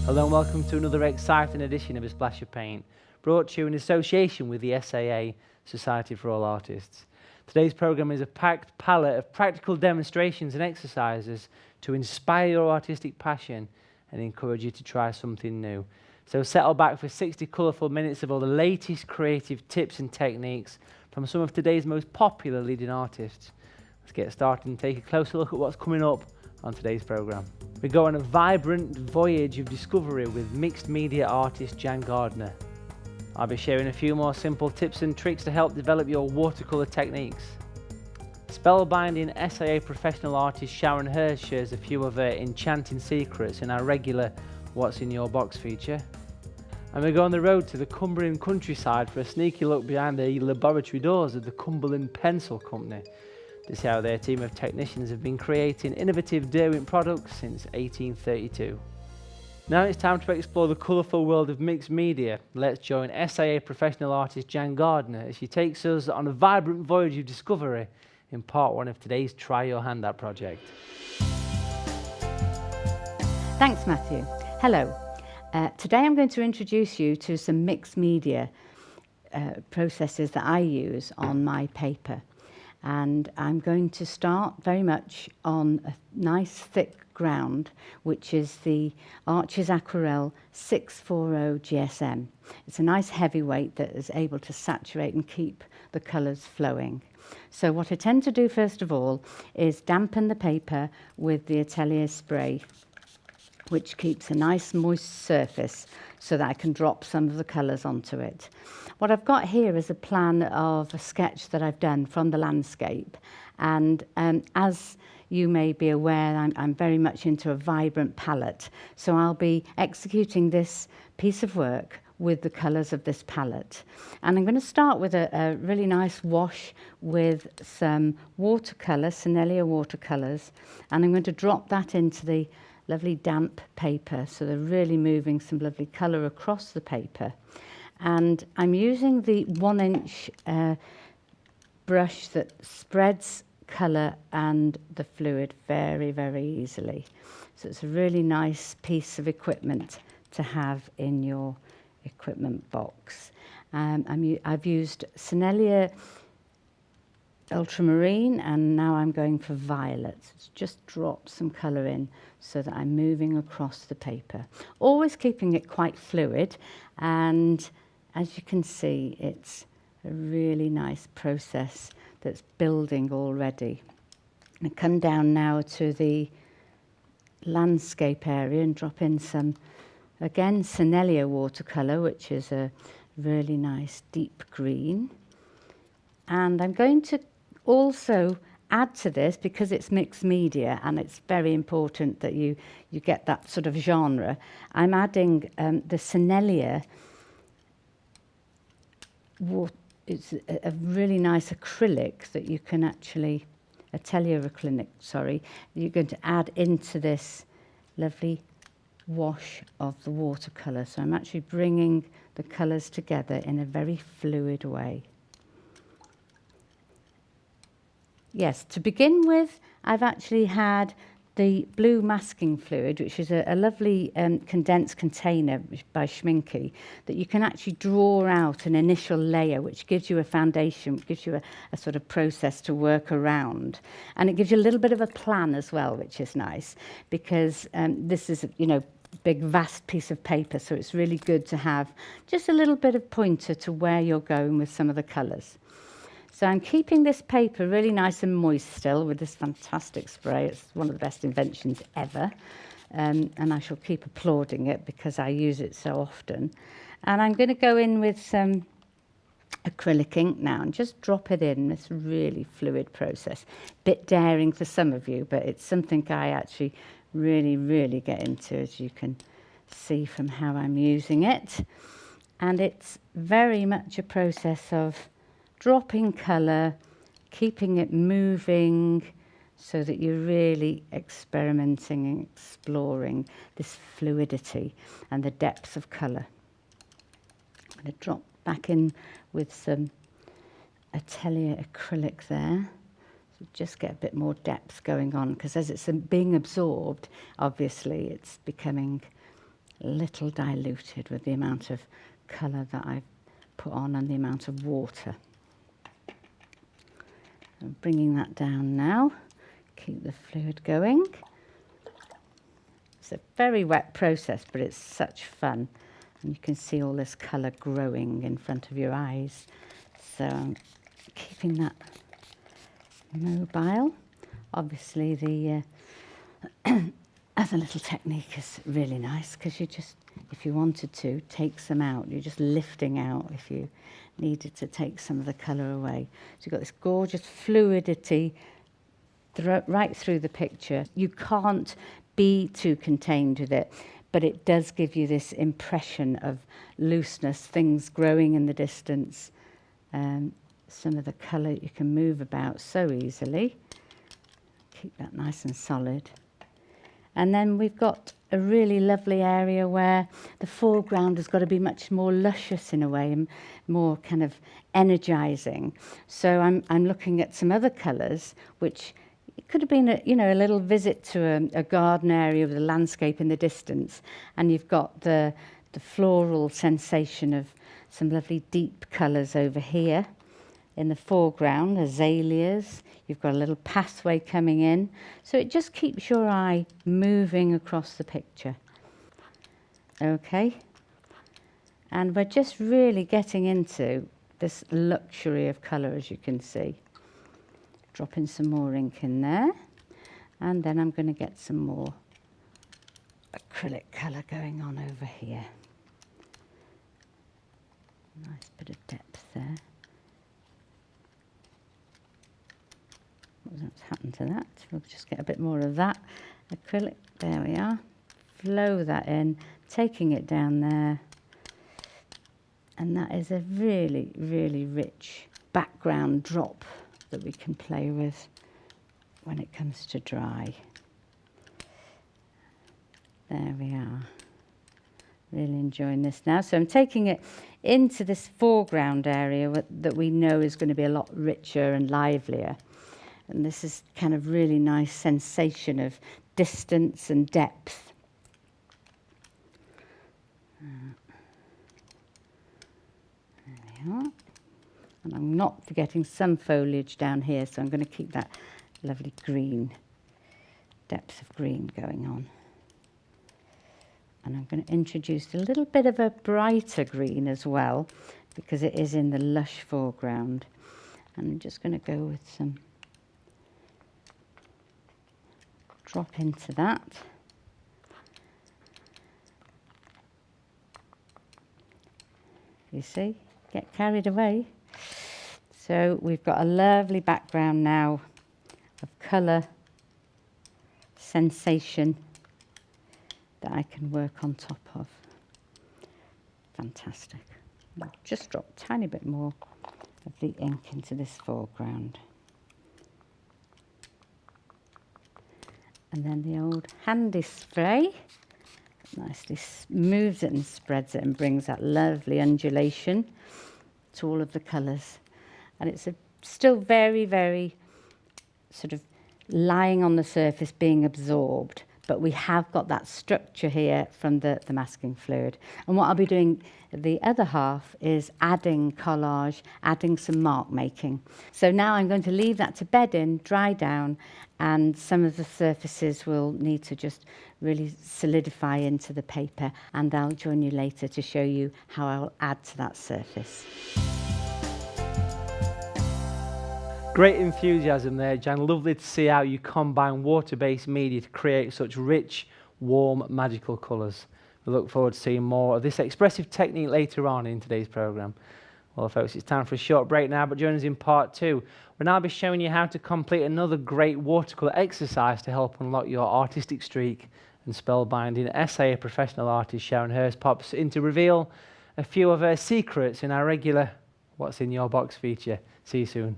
Hello and welcome to another exciting edition of A Splash of Paint, brought to you in association with the SAA, Society for All Artists. Today's programme is a packed palette of practical demonstrations and exercises to inspire your artistic passion and encourage you to try something new. So settle back for 60 colourful minutes of all the latest creative tips and techniques from some of today's most popular leading artists. Let's get started and take a closer look at what's coming up on today's programme. We go on a vibrant voyage of discovery with mixed media artist Jan Gardner. I'll be sharing a few more simple tips and tricks to help develop your watercolour techniques. Spellbinding SAA professional artist Sharon Hurst shares a few of her enchanting secrets in our regular What's in Your Box feature. And we go on the road to the Cumbrian countryside for a sneaky look behind the laboratory doors of the Cumberland Pencil Company to see how their team of technicians have been creating innovative Derwent products since 1832. Now it's time to explore the colourful world of mixed media. Let's join SAA professional artist Jan Gardner as she takes us on a vibrant voyage of discovery in part one of today's Try Your Hand At project. Thanks, Matthew. Hello. Today I'm going to introduce you to some mixed media processes that I use on my paper. And I'm going to start very much on a nice thick ground, which is the Arches Aquarelle 640 GSM. It's a nice heavyweight that is able to saturate and keep the colours flowing. So what I tend to do first of all is dampen the paper with the Atelier spray, which keeps a nice moist surface so that I can drop some of the colours onto it. What I've got here is a plan of a sketch that I've done from the landscape, and as you may be aware, I'm very much into a vibrant palette, so I'll be executing this piece of work with the colours of this palette. And I'm going to start with a really nice wash with some watercolour, Sennelier watercolours, and I'm going to drop that into the lovely damp paper, so they're really moving some lovely colour across the paper. And I'm using the 1-inch brush that spreads colour and the fluid very, very easily. So it's a really nice piece of equipment to have in your equipment box. I've used Sennelier ultramarine, and now I'm going for violet. So just drop some colour in so that I'm moving across the paper, always keeping it quite fluid. And as you can see, it's a really nice process that's building already. I come down now to the landscape area and drop in some, again, Sennelier watercolour, which is a really nice deep green. And I'm going to also add to this, because it's mixed media and it's very important that you get that sort of genre, I'm adding the Sennelier. It's a really nice acrylic that you can actually, Atelier acrylic, sorry, you're going to add into this lovely wash of the watercolour. So I'm actually bringing the colours together in a very fluid way. Yes, to begin with, I've actually had the blue masking fluid, which is a lovely condensed container by Schminke, that you can actually draw out an initial layer, which gives you a foundation, gives you a sort of process to work around. And it gives you a little bit of a plan as well, which is nice, because this is, big, vast piece of paper, so it's really good to have just a little bit of pointer to where you're going with some of the colours. So I'm keeping this paper really nice and moist still with this fantastic spray. It's one of the best inventions ever. And I shall keep applauding it because I use it so often. And I'm going to go in with some acrylic ink now and just drop it in this really fluid process. Bit daring for some of you, but it's something I actually really, really get into, as you can see from how I'm using it. And it's very much a process of dropping colour, keeping it moving, so that you're really experimenting and exploring this fluidity and the depth of colour. I'm going to drop back in with some Atelier acrylic there. So just get a bit more depth going on, because as it's being absorbed, obviously it's becoming a little diluted with the amount of colour that I've put on and the amount of water. I'm bringing that down now. Keep the fluid going. It's a very wet process, but it's such fun. And you can see all this colour growing in front of your eyes. So I'm keeping that mobile. Obviously, the other little technique is really nice because you just, if you wanted to, take some out. You're just lifting out if you needed to take some of the colour away. So you've got this gorgeous fluidity right through the picture. You can't be too contained with it, but it does give you this impression of looseness, things growing in the distance. Some of the colour you can move about so easily. Keep that nice and solid. And then we've got a really lovely area where the foreground has got to be much more luscious in a way and more kind of energising. So I'm looking at some other colours, which it could have been a little visit to a garden area with a landscape in the distance, and you've got the floral sensation of some lovely deep colours over here. In the foreground, azaleas. You've got a little pathway coming in. So it just keeps your eye moving across the picture. Okay. And we're just really getting into this luxury of colour, as you can see. Dropping some more ink in there. And then I'm going to get some more acrylic colour going on over here. Nice bit of depth there. What's happened to that? We'll just get a bit more of that acrylic. There we are. Flow that in, taking it down there. And that is a really, really rich background drop that we can play with when it comes to dry. There we are. Really enjoying this now. So I'm taking it into this foreground area that we know is going to be a lot richer and livelier. And this is kind of really nice sensation of distance and depth. There we are. And I'm not forgetting some foliage down here, so I'm going to keep that lovely green, depth of green going on. And I'm going to introduce a little bit of a brighter green as well, because it is in the lush foreground. And I'm just going to go with some drop into that. You see, get carried away. So we've got a lovely background now of colour, sensation that I can work on top of. Fantastic. I'll just drop a tiny bit more of the ink into this foreground. And then the old handy spray nicely moves it and spreads it and brings that lovely undulation to all of the colours. And it's still very, very sort of lying on the surface, being absorbed. But we have got that structure here from the masking fluid. And what I'll be doing the other half is adding collage, adding some mark making. So now I'm going to leave that to bed in, dry down, and some of the surfaces will need to just really solidify into the paper. And I'll join you later to show you how I'll add to that surface. Great enthusiasm there, Jan. Lovely to see how you combine water-based media to create such rich, warm, magical colours. We look forward to seeing more of this expressive technique later on in today's programme. Well, folks, it's time for a short break now, but join us in part 2. We'll now be showing you how to complete another great watercolour exercise to help unlock your artistic streak and spellbinding essay. Professional artist Sharon Hurst pops in to reveal a few of her secrets in our regular What's in Your Box feature. See you soon.